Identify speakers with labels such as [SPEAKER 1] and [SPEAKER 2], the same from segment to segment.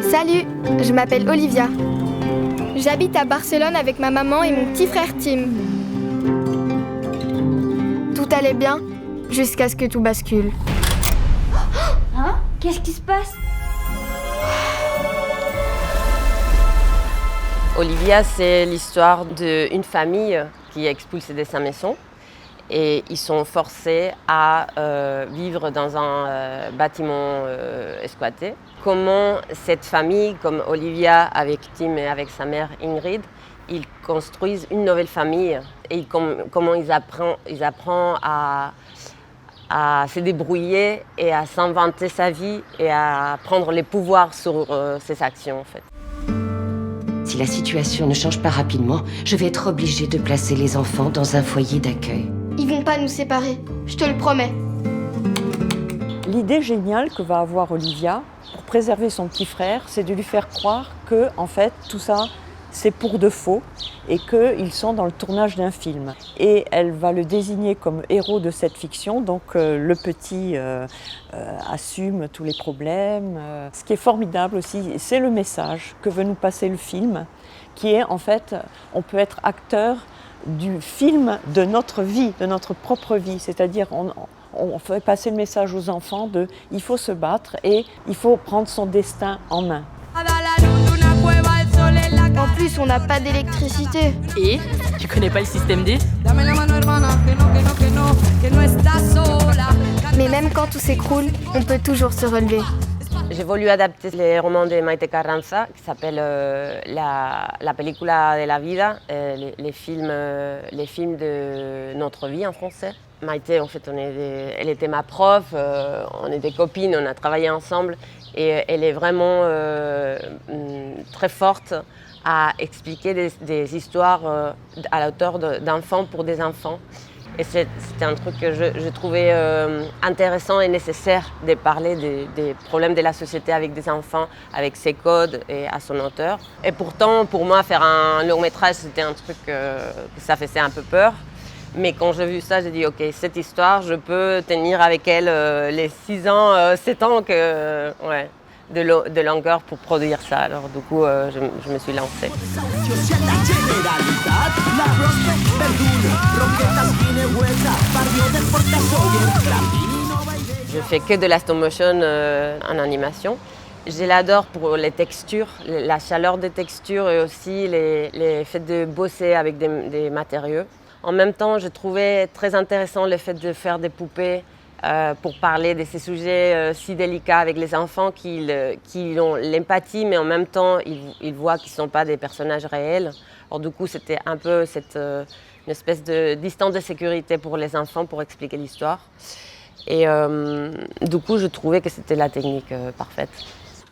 [SPEAKER 1] Salut, je m'appelle Olivia. J'habite à Barcelone avec ma maman et mon petit frère Tim. Tout allait bien, jusqu'à ce que tout bascule.
[SPEAKER 2] Hein? Qu'est-ce qui se passe?
[SPEAKER 3] Olivia, c'est l'histoire d'une famille qui est expulsée de sa maison et ils sont forcés à vivre dans un bâtiment squatté. Comment cette famille, comme Olivia avec Tim et avec sa mère Ingrid, ils construisent une nouvelle famille et comment ils apprennent à se débrouiller et à s'inventer sa vie et à prendre le pouvoir sur ses actions en fait.
[SPEAKER 4] Si la situation ne change pas rapidement, je vais être obligée de placer les enfants dans un foyer d'accueil.
[SPEAKER 1] Ils vont pas nous séparer, je te le promets.
[SPEAKER 5] L'idée géniale que va avoir Olivia pour préserver son petit frère, c'est de lui faire croire que, en fait, tout ça, c'est pour de faux et qu'ils sont dans le tournage d'un film. Et elle va le désigner comme héros de cette fiction, donc le petit assume tous les problèmes. Ce qui est formidable aussi, c'est le message que veut nous passer le film, qui est en fait, on peut être acteur du film de notre vie, de notre propre vie, c'est-à-dire on fait passer le message aux enfants de il faut se battre et il faut prendre son destin en main.
[SPEAKER 1] En plus, on n'a pas d'électricité.
[SPEAKER 6] Et tu connais pas le système D?
[SPEAKER 1] Mais même quand tout s'écroule, on peut toujours se relever.
[SPEAKER 3] J'ai voulu adapter les romans de Maite Carranza, qui s'appelle la película de la vida, les films de notre vie en français. Maite, en fait, elle était ma prof, on était copines, on a travaillé ensemble et elle est vraiment très forte à expliquer des histoires à la hauteur d'enfants pour des enfants. Et c'était un truc que je trouvais intéressant et nécessaire de parler des problèmes de la société avec des enfants, avec ses codes et à son auteur. Et pourtant, pour moi, faire un long métrage, c'était un truc que ça faisait un peu peur. Mais quand j'ai vu ça, j'ai dit, OK, cette histoire, je peux tenir avec elle les 6 ans, 7 ans de longueur pour produire ça. Alors du coup, je me suis lancée. Je fais que de la stop motion en animation. Je l'adore pour les textures, la chaleur des textures et aussi les faits de bosser avec des matériaux. En même temps, je trouvais très intéressant le fait de faire des poupées pour parler de ces sujets si délicats avec les enfants qui ont l'empathie, mais en même temps, ils voient qu'ils ne sont pas des personnages réels. Alors du coup, c'était un peu une espèce de distance de sécurité pour les enfants pour expliquer l'histoire. Et du coup, je trouvais que c'était la technique parfaite.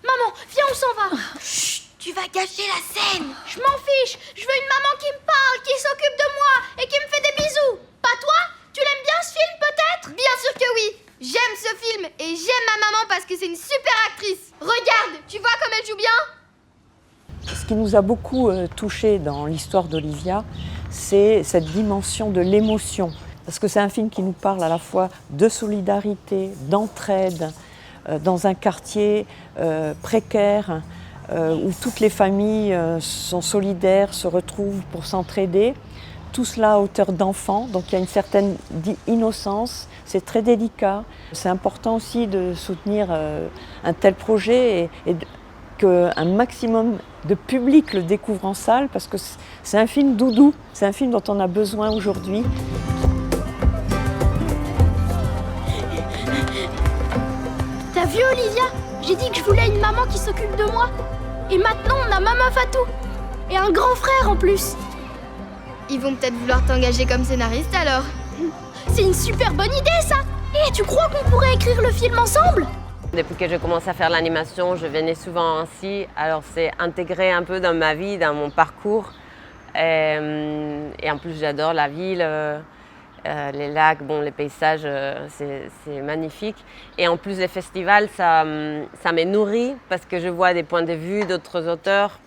[SPEAKER 2] Maman, viens, on s'en va. Chut, tu vas gâcher la scène. Je m'en fiche, je veux une maman qui me parle, qui s'occupe de moi et qui me fait des bisous. Pas toi? Tu l'aimes bien ce film peut-être?
[SPEAKER 1] Bien sûr que oui. J'aime ce film et j'aime ma maman parce que c'est une super actrice. Regarde, tu vois comme elle joue bien?
[SPEAKER 5] Ce qui nous a beaucoup touchés dans l'histoire d'Olivia, c'est cette dimension de l'émotion. Parce que c'est un film qui nous parle à la fois de solidarité, d'entraide, dans un quartier précaire, où toutes les familles sont solidaires, se retrouvent pour s'entraider. Tout cela à hauteur d'enfants, donc il y a une certaine innocence, c'est très délicat. C'est important aussi de soutenir un tel projet et qu'un maximum de public le découvre en salle, parce que c'est un film doudou, c'est un film dont on a besoin aujourd'hui.
[SPEAKER 2] T'as vu Olivia? J'ai dit que je voulais une maman qui s'occupe de moi. Et maintenant on a Maman Fatou. Et un grand frère en plus.
[SPEAKER 1] Ils vont peut-être vouloir t'engager comme scénariste alors.
[SPEAKER 2] C'est une super bonne idée ça. Et tu crois qu'on pourrait écrire le film ensemble?
[SPEAKER 3] Depuis que j'ai commencé à faire l'animation, je venais souvent ainsi. Alors c'est intégré un peu dans ma vie, dans mon parcours. Et en plus j'adore la ville, les lacs, les paysages, c'est magnifique. Et en plus les festivals, ça me nourrit parce que je vois des points de vue d'autres auteurs.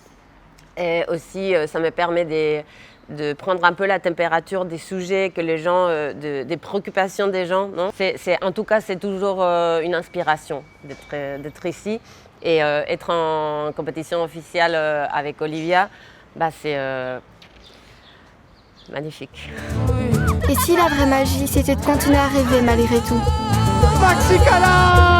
[SPEAKER 3] Et aussi ça me permet de prendre un peu la température des sujets que les gens, des préoccupations des gens. Non, en tout cas, c'est toujours une inspiration d'être ici. Et être en compétition officielle avec Olivia, bah, c'est magnifique.
[SPEAKER 1] Et si la vraie magie, c'était de continuer à rêver malgré tout?
[SPEAKER 7] Maxi Cala!